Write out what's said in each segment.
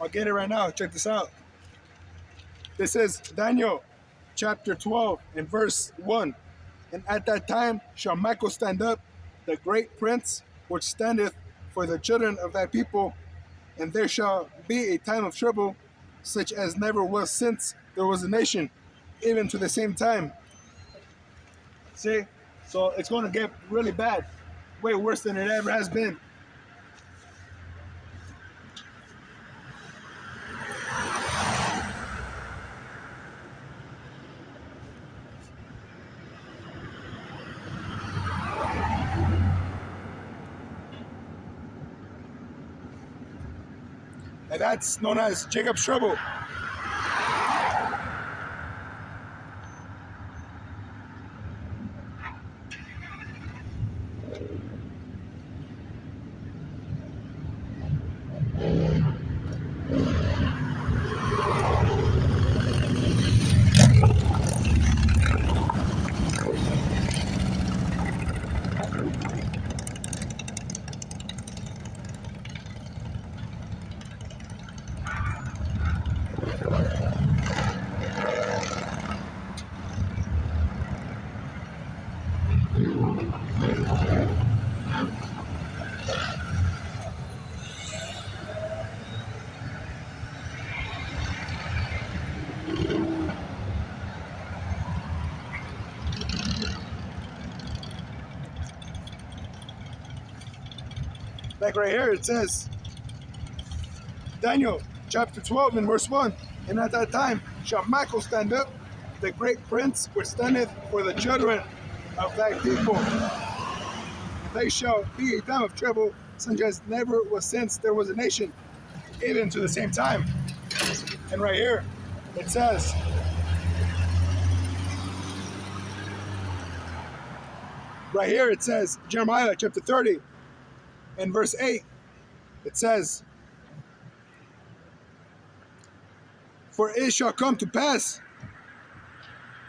I'll get it right now. Check this out. This is Daniel chapter 12 and verse 1. And at that time shall Michael stand up, the great prince, which standeth for the children of thy people, and there shall be a time of trouble, such as never was since there was a nation, even to the same time. See? So it's going to get really bad, way worse than it ever has been. And that's known as Jacob's trouble. Like right here, it says, Daniel chapter 12 and verse 1. And at that time shall Michael stand up, the great prince which standeth for the children of thy people. They shall be a time of trouble, such as never was since there was a nation, even to the same time. And right here, it says, Jeremiah chapter 30 and verse 8, it says, For it shall come to pass,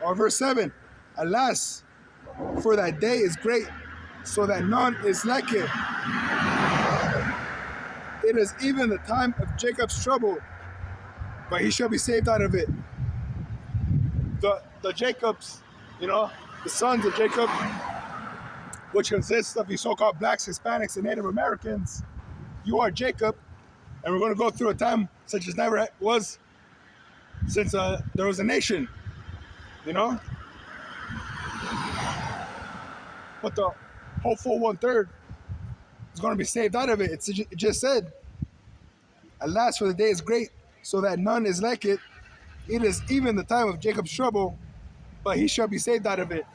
or verse 7, alas, for that day is great, so that none is like it. It is even the time of Jacob's trouble, but he shall be saved out of it. The Jacobs, the sons of Jacob, which consists of the so-called blacks, Hispanics, and Native Americans, you are Jacob, and we're going to go through a time such as never was since there was a nation, But the hopeful 1/3 is going to be saved out of it. It just said, alas, for the day is great, so that none is like it. It is even the time of Jacob's trouble, but he shall be saved out of it.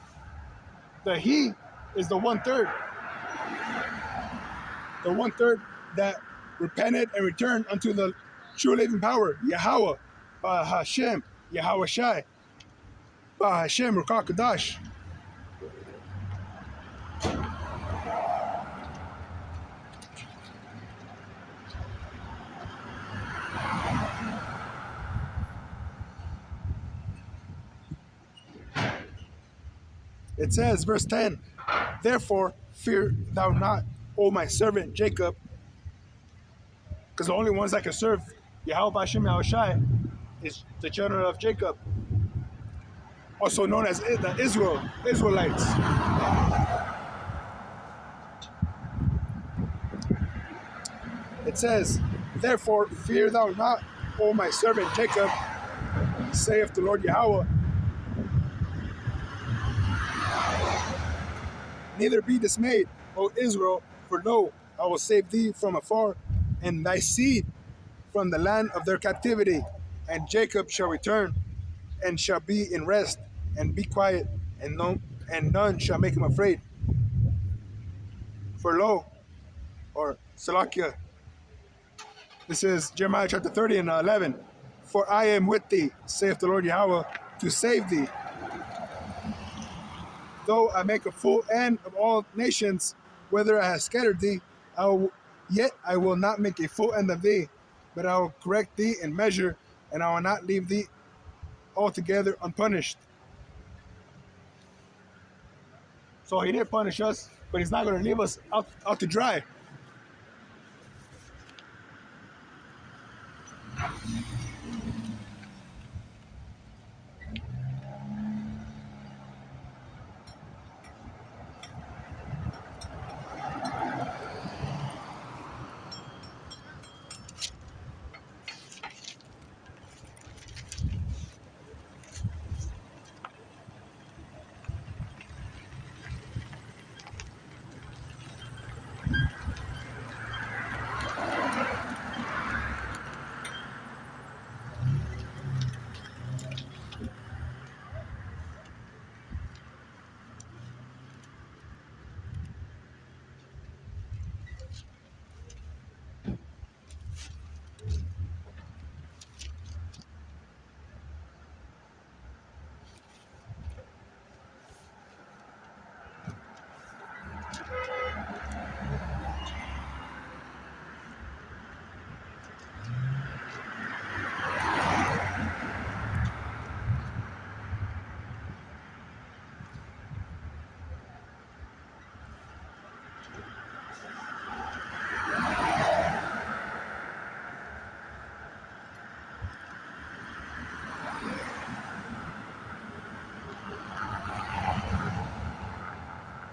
The he is the 1/3. The 1/3 that repented and returned unto the true living power, Yahweh, Hashem, Yahweh Shai, Hashem, Rukakadash. It says, verse 10, therefore fear thou not, O my servant Jacob, because the only ones that can serve Yahweh Hashem Yahweh Shai is the children of Jacob, also known as the Israelites. It says, therefore fear thou not, O my servant Jacob, saith the Lord Yahweh, neither be dismayed, O Israel, for lo, I will save thee from afar, and thy seed from the land of their captivity. And Jacob shall return, and shall be in rest, and be quiet, and none shall make him afraid. For lo, or Salakia, this is Jeremiah chapter 30 and 11. For I am with thee, saith the Lord Yahweh, to save thee. Though I make a full end of all nations, whether I have scattered thee, yet I will not make a full end of thee, but I will correct thee in measure, and I will not leave thee altogether unpunished. So he didn't punish us, but he's not going to leave us out to dry.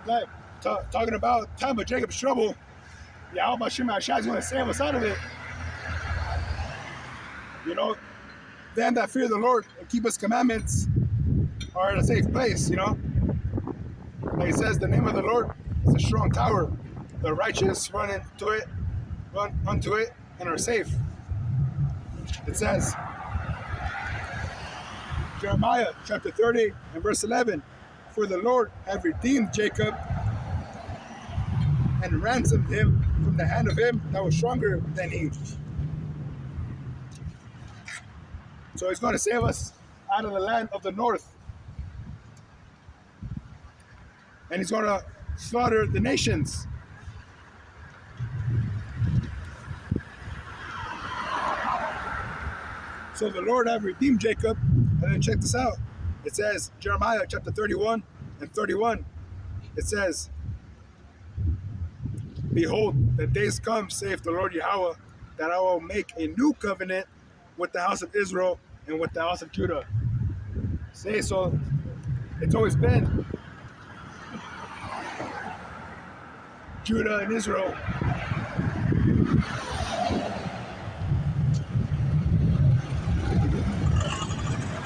Like talking about time of Jacob's trouble, Yahweh Shem Hashai is going to save us out of it. You know, them that fear the Lord and keep His commandments are in a safe place. You know, like it says, the name of the Lord is a strong tower. The righteous run unto it, and are safe. It says, Jeremiah chapter 30 and verse 11, for the Lord have redeemed Jacob and ransomed him from the hand of him that was stronger than he. So He's going to save us out of the land of the north. And He's going to slaughter the nations. So the Lord have redeemed Jacob. And then check this out. It says, Jeremiah chapter 31 and 31. It says, behold, the days come, saith the Lord Yahweh, that I will make a new covenant with the house of Israel and with the house of Judah. See, so it's always been Judah and Israel.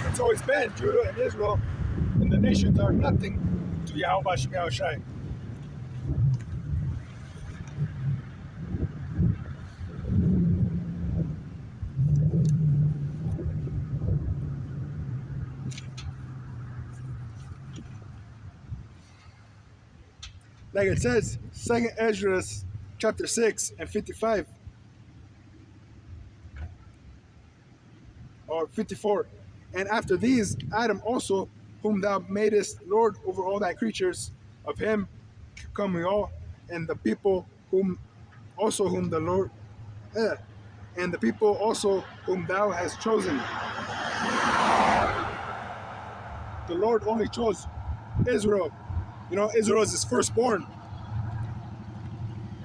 It's always been Judah and Israel, and the nations are nothing to Yahweh Shem Yahushai. Like it says, 2nd Ezra chapter 6 and 55 or 54. And after these, Adam also, whom thou madest Lord over all thy creatures, of him come we all, and the people whom the Lord, and the people also whom thou hast chosen. The Lord only chose Israel. You know, Israel is His firstborn.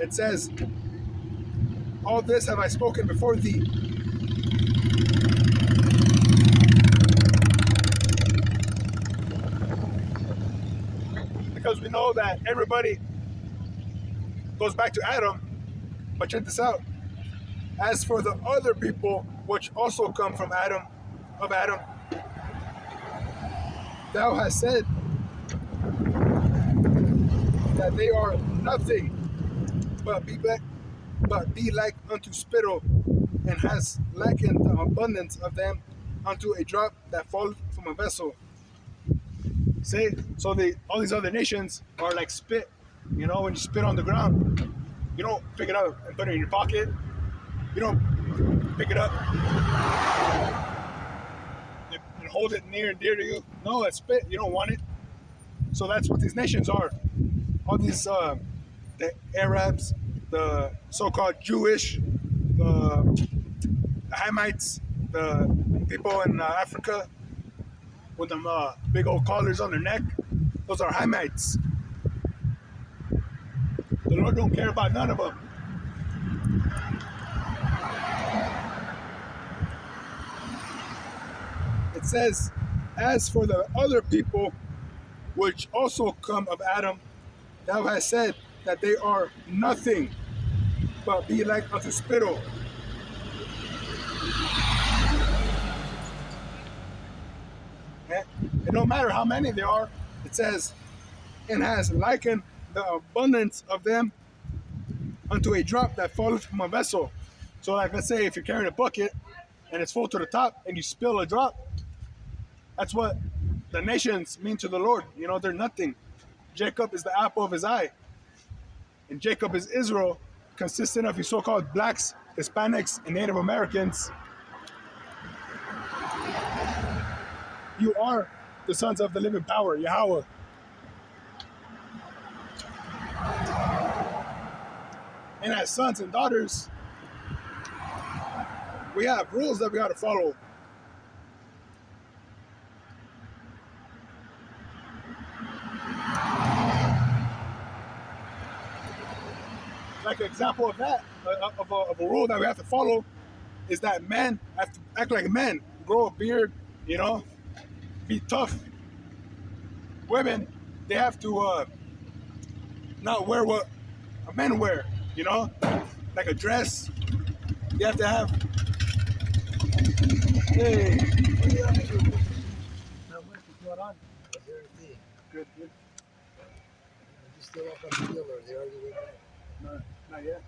It says, all this have I spoken before thee. Because we know that everybody goes back to Adam. But check this out. As for the other people which also come from Adam, thou hast said that they are nothing, but be like unto spittle, and has likened the abundance of them unto a drop that falleth from a vessel. See, so all these other nations are like spit. You know, when you spit on the ground, you don't pick it up and put it in your pocket. You don't pick it up and hold it near and dear to you. No, it's spit. You don't want it. So that's what these nations are. All these, the Arabs, the so-called Jewish, the Hamites, the people in Africa with them big old collars on their neck. Those are Hamites. The Lord don't care about none of them. says, as for the other people which also come of Adam, thou hast said that they are nothing, but be like unto spittle. It don't matter how many there are. It says, and has likened the abundance of them unto a drop that falleth from a vessel. So, like, let's say if you're carrying a bucket and it's full to the top and you spill a drop, that's what the nations mean to the Lord. You know, they're nothing. Jacob is the apple of his eye. And Jacob is Israel, consisting of your so called blacks, Hispanics, and Native Americans. You are the sons of the living power, Yahweh. And as sons and daughters, we have rules that we got to follow. Like an example of that, of a rule that we have to follow, is that men have to act like men, grow a beard, you know, be tough. Women, they have to not wear what men wear, you know, like a dress. They have to have. Hey, what are you up to? Not much. What's going on? How's everything? Good, good. Are you still up on the field or they already went back? No, not yet.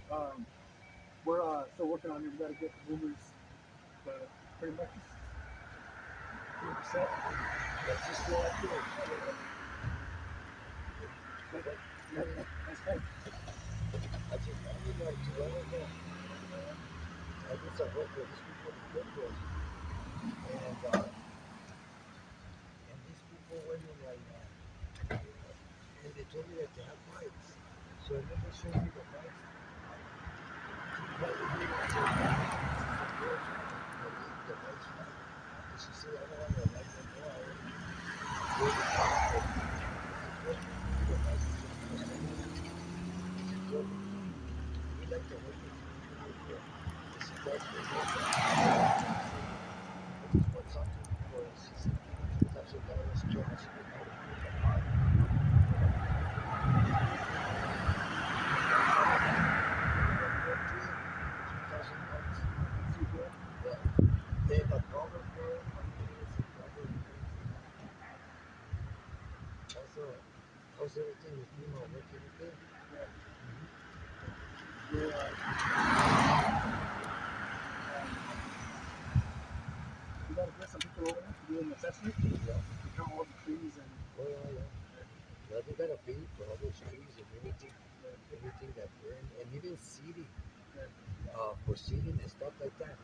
We're still working on it. We got to get the movers, but pretty much it's 100%. That's just still up here. That's fine. I just, I mean, like, I don't know. I guess I work for these people in Denver. And these people went in like, and they told me that they have bikes. So I never showed me the bikes. Probably like the bikes right. And she said, I don't want to like them more. I already gave it back. But the bikes is just we like to work with people. This is that's the work. I just want something for us. She said, that's what I was trying to say. How's everything with you now? Work everything? We're, we got to get some people over there to do an assessment. Yeah. To count all the trees and. Oh, yeah. Yeah, they gotta pay for all those trees and everything that burn, and even seeding, for seeding and stuff like that.